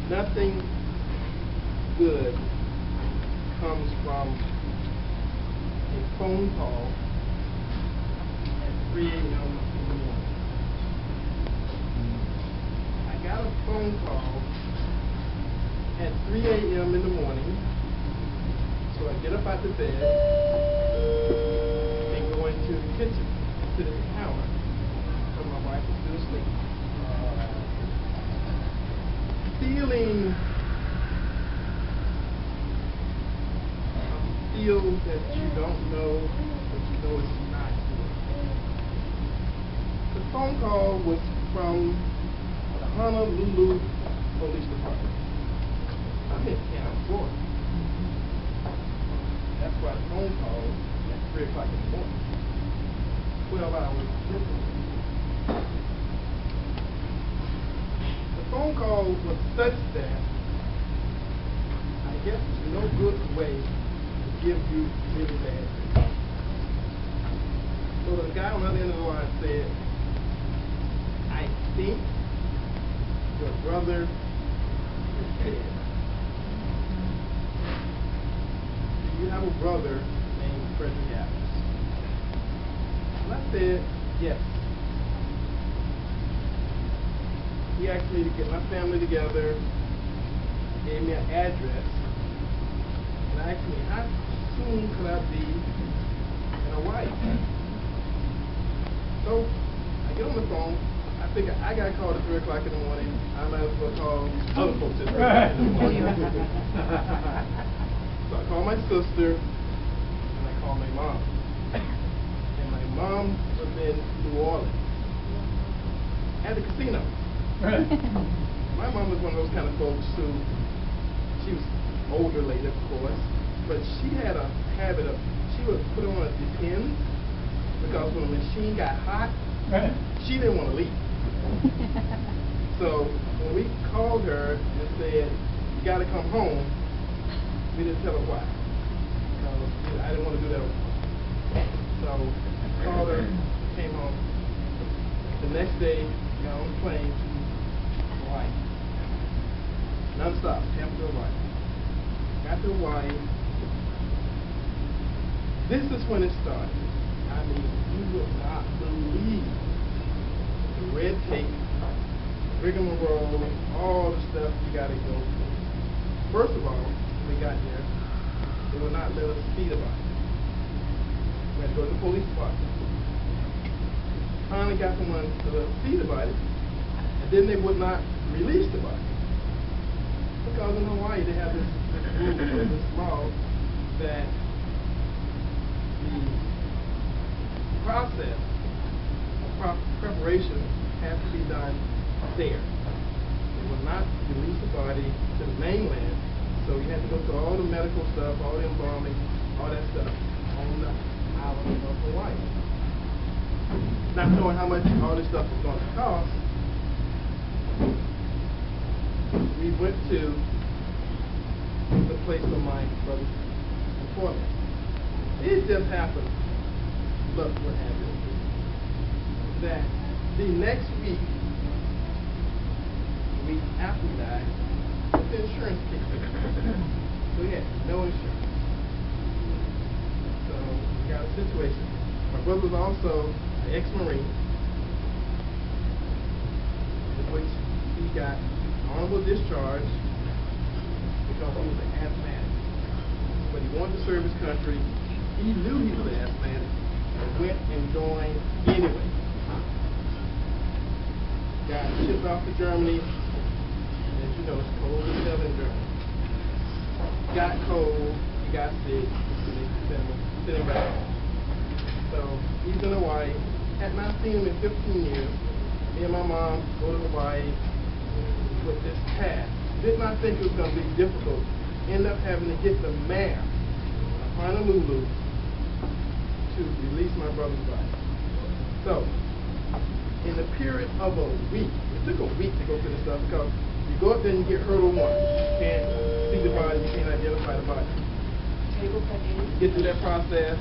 Nothing good comes from a phone call at 3 a.m. in the morning. I got a phone call at 3 a.m. in the morning, so I get up out of bed and go into the kitchen, sit at the counter, so my wife is still asleep. Feeling feel that you don't know, but you know it's not good. The phone call was from the Honolulu Police Department. I'm in Camp, Florida. That's why the phone call at 3 o'clock in the morning. 12 hours different. The phone call was such that I guess there's no good way to give you really bad news. So the guy on the other end of the line said, I think your brother is dead. Do you have a brother named Frederick Adams? And I said, yes. He asked me to get my family together, gave me an address, and asked me how soon could I be in Hawaii. So I get on the phone. I figure I got called at 3 o'clock in the morning. I might as well call other folks at 3 o'clock in the morning. So I call my sister and I call my mom. And my mom was in New Orleans at the casino. My mom was one of those kind of folks who, she was older lady, of course, but she had a habit of, she would put on a depends, because when the machine got hot, she didn't want to leave. So when we called her and said, you got to come home, we didn't tell her why. Because I didn't want to do that over. So I called her, came home. The next day, got on the plane to Hawaii. Non-stop, Tampa to Hawaii. Got to Hawaii. This is when it started. I mean, you would not believe the red tape, rigmarole, all the stuff you got to go through. First of all, when we got there, they would not let us see the body. We had to go to the police department. Finally got someone to let us see the body, and then they would not release the body. Because in Hawaii they have this rule, this law, that the process of preparation has to be done there. They will not release the body to the mainland, so you have to go through all the medical stuff, all the embalming, all that stuff on the island of Hawaii. Not knowing how much all this stuff was going to cost, we went to the place of my brother's employment. It just happened, look what happened, that the next week after he died, the insurance kicked in. So he had no insurance. So we got a situation. My brother was also an ex-Marine, in which he got honorable discharge because he was an asthmatic. But he wanted to serve his country. He knew he was an asthmatic, but went and joined anyway. Got shipped off to Germany. As you know, it's cold as hell in Germany. Got cold, he got sick, and they sent him back home. So he's in Hawaii. Had not seen him in 15 years. Me and my mom go to Hawaii with this task. Did not think it was going to be difficult. Ended up having to get the mayor of Honolulu to release my brother's body. So, in the period of a week, it took a week to go through this stuff because you go up there and you get hurdle 1. You can't see the body, you can't identify the body. Get through that process,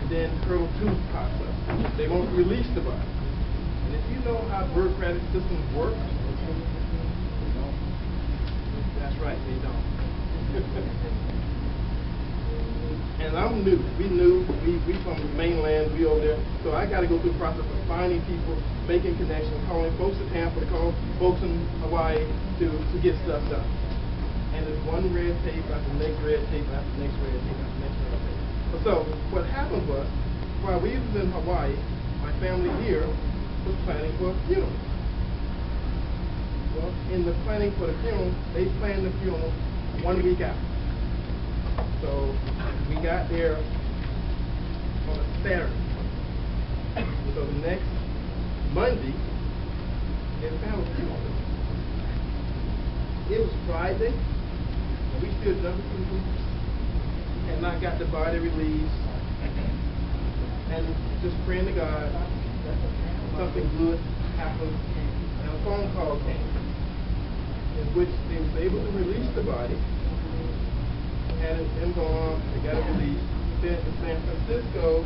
and then hurdle 2 process. They won't release the body. And if you know how bureaucratic systems work, right, they don't. And I'm new. We from the mainland, we over there. So I got to go through the process of finding people, making connections, calling folks in Tampa, calling folks in Hawaii to get stuff done. And there's one red tape after the next red tape after the next red tape after the next red tape. So what happened was, while we was in Hawaii, my family here was planning for a funeral. Well, in the planning for the funeral, they planned the funeral 1 week out. So we got there on a Saturday. So the next Monday, they found a funeral. It was Friday, and we still jumping through hoops, and I got the body released, and just praying to God, something good happened, and a phone call came, in which they was able to release the body. Had it gone, they got it released, sent to San Francisco,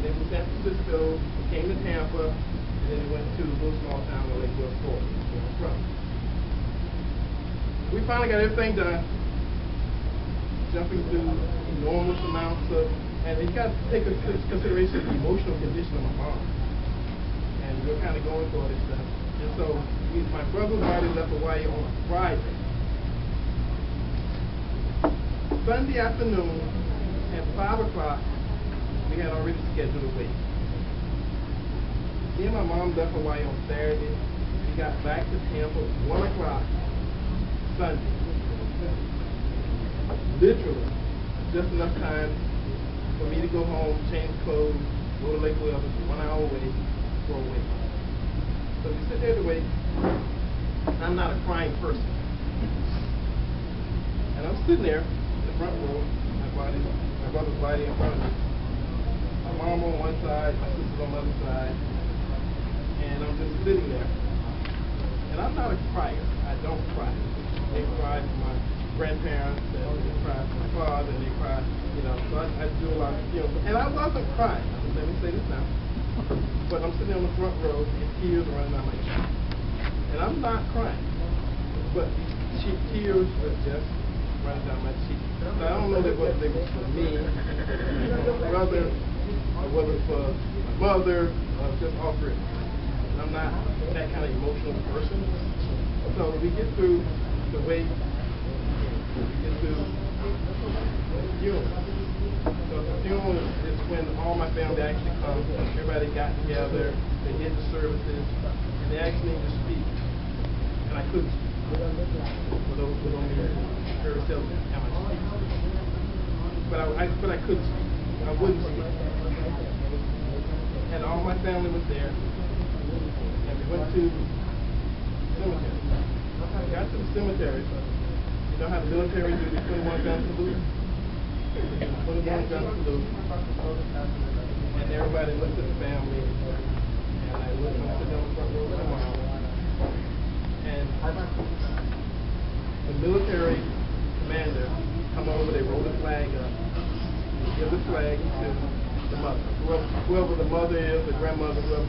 then from San Francisco, it came to Tampa, and then it went to the little small town of Lake West, Florida, where I'm from. We finally got everything done, jumping through enormous amounts of, and you got to take into consideration the emotional condition of my mom. And we're kind of going through all this stuff. And so, my brother's body left Hawaii on a Friday. Sunday afternoon at 5 o'clock, we had already scheduled a wake. Me and my mom left Hawaii on Saturday. We got back to Tampa at 1 o'clock Sunday. Literally, just enough time for me to go home, change clothes, go to Lake Wales, 1 hour away for a wake. So we sit there to wait. I'm not a crying person. And I'm sitting there in the front row, my brother's body in front of me. My mom on one side, my sister's on the other side. And I'm just sitting there. And I'm not a crier. I don't cry. They cry for my grandparents, and they cry for my father, and they cry, so I do a lot of funerals. And I wasn't crying. Let me say this now. But I'm sitting on the front row, and tears are running down my cheek. And I'm not crying. But these tears were just running down my cheek. So I don't know whether they were for me, my brother, or whether for my mother, or just all three. I'm not that kind of emotional person. So we get through the wake, we get through the funeral. So the funeral is when all my family actually comes. Everybody got together, they did the services, and they asked me to speak. And I couldn't speak. For those who don't hear myself, am I speaking? But I couldn't speak. I wouldn't speak. And all my family was there. And we went to the cemetery. We got to the cemetery. You know how the military do the 21 gun salute? 21 gun salute. And everybody looked at the family. And I looked on the front row with my mom. And the military commander come over, they roll the flag up. They give the flag to the mother. Whoever the mother is, the grandmother, whoever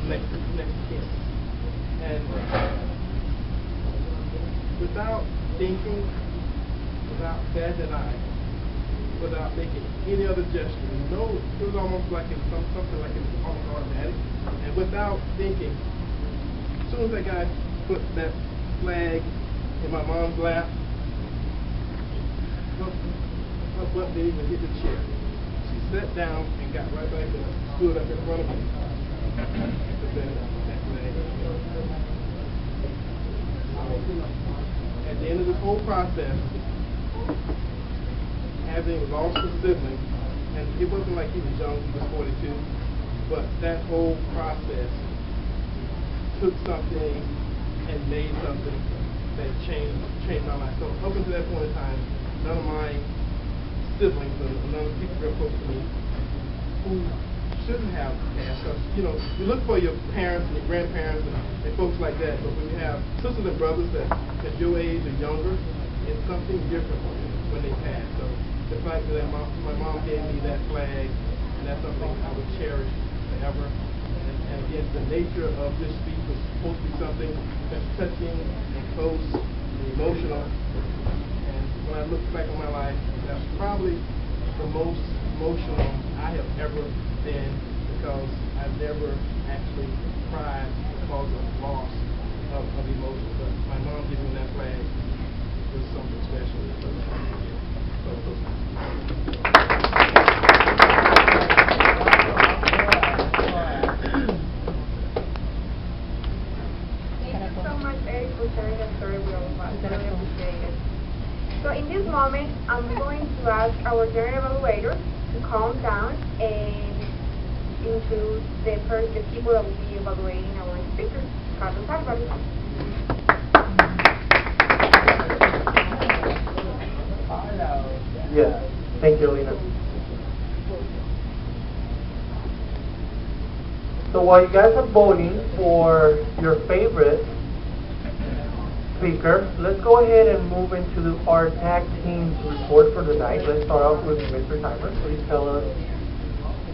next kin. And without thinking, without batting an eye, without making any other gesture, it was almost like it was something like it was almost automatic. And without thinking, as soon as that guy put that flag in my mom's lap, her butt didn't even hit the chair. She sat down and got right back up, stood up in front of me. At the end of this whole process, having lost a sibling, and it wasn't like he was young, he was 42, but that whole process took something and made something that changed my life. So up until that point in time, none of my siblings, none of the people real close to me, who shouldn't have passed. Because, you look for your parents and your grandparents and folks like that, but when you have sisters and brothers that your age or younger, it's something different when they pass. So the fact that my mom gave me that flag, and that's something I would cherish forever. And again, the nature of this speech was supposed to be something that's touching and close. The emotional. And when I look back on my life, that's probably the most emotional I have ever been, because I've never actually cried because of loss of emotion. But my mom giving me that flag was something special. Thank you so much, Eric, for sharing that story with all of us. I really appreciate it. So in this moment, I'm going to ask our general evaluator to calm down and include the people that will be evaluating our speakers. Carlos Alvarez. Yes, thank you, Lena. So while you guys are voting for your favorite speaker, let's go ahead and move into our tag team's report for the night. Let's start off with Mr. Timer. Please tell us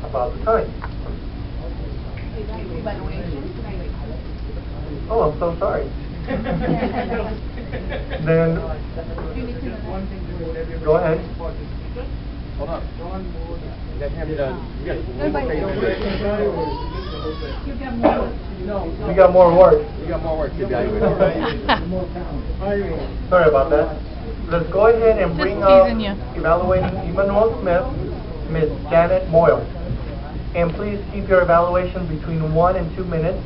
about the time. Oh, I'm so sorry. Then, go ahead. Hold on. Let him done. We got more work. We got more work to evaluate. Sorry about that. Let's go ahead and bring up evaluating Emmanuel Smith, Ms. Janet Moyle. And please keep your evaluation between 1 and 2 minutes.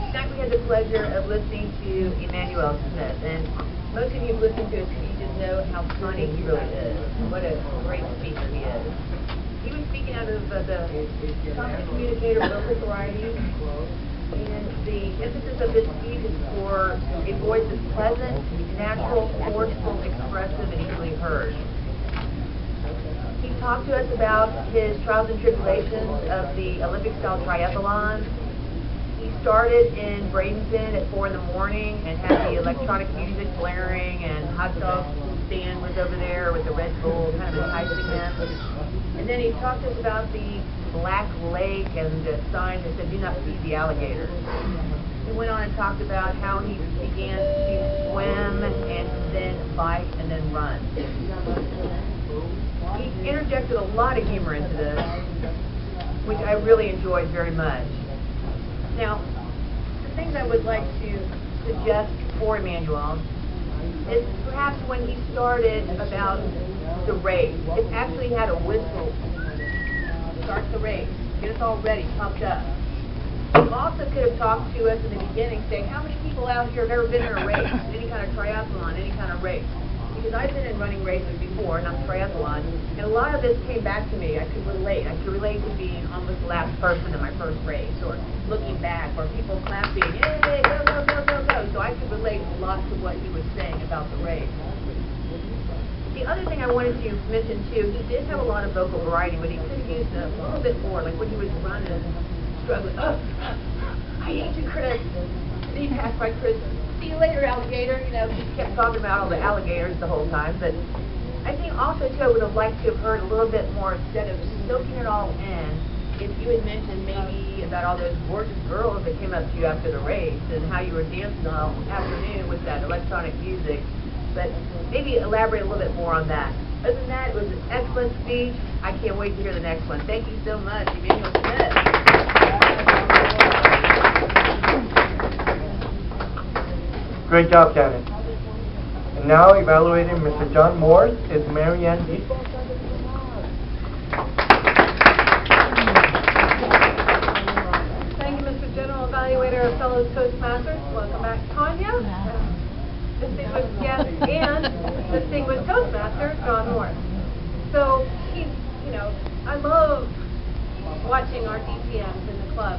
Tonight we had the pleasure of listening to Emmanuel Smith, and most of you have listened to his speeches know how funny he really is. What a great speaker he is. He was speaking out of the competent communicator, local variety, and the emphasis of this speech is for a voice that's pleasant, natural, forceful, expressive, and easily heard. He talked to us about his trials and tribulations of the Olympic-style triathlon. He started in Bradenton at 4 in the morning and had the electronic music blaring, and hot dog stand was over there with the Red Bull kind of enticing him. And then he talked to us about the Black Lake and the sign that said, "Do not feed the alligators." He went on and talked about how he began to swim and then bike and then run. He interjected a lot of humor into this, which I really enjoyed very much. Now, the things I would like to suggest for Emmanuel is perhaps when he started about the race, it actually had a whistle. Start the race. Get us all ready, pumped up. He also could have talked to us in the beginning saying, how many people out here have ever been in a race, any kind of triathlon, any kind of race? Because I've been in running races before, not triathlon, and a lot of this came back to me. I could relate. I could relate to being almost the last person in my first race, or looking back, or people clapping, yay, go, go, go, go, go. So I could relate a lot to what he was saying about the race. The other thing I wanted to mention too, he did have a lot of vocal variety, but he could have used a little bit more, like when he was running, struggling, I hate you, Chris. And he passed by Chris, see you later, alligator. You know, he kept talking about all the alligators the whole time. But I think also too, I would have liked to have heard a little bit more, instead of soaking it all in, if you had mentioned maybe about all those gorgeous girls that came up to you after the race and how you were dancing all afternoon with that electronic music. But maybe elaborate a little bit more on that. Other than that, it was an excellent speech. I can't wait to hear the next one. Thank you so much, Emmanuel Smith. Great job, Janet. And now evaluating Mr. John Morse is Marianne D. Thank you, Mr. General Evaluator of fellow Toastmasters. Welcome back, Tanya. Distinguished guest and distinguished Toastmaster, John Morris. So, I love watching our DTMs in the club.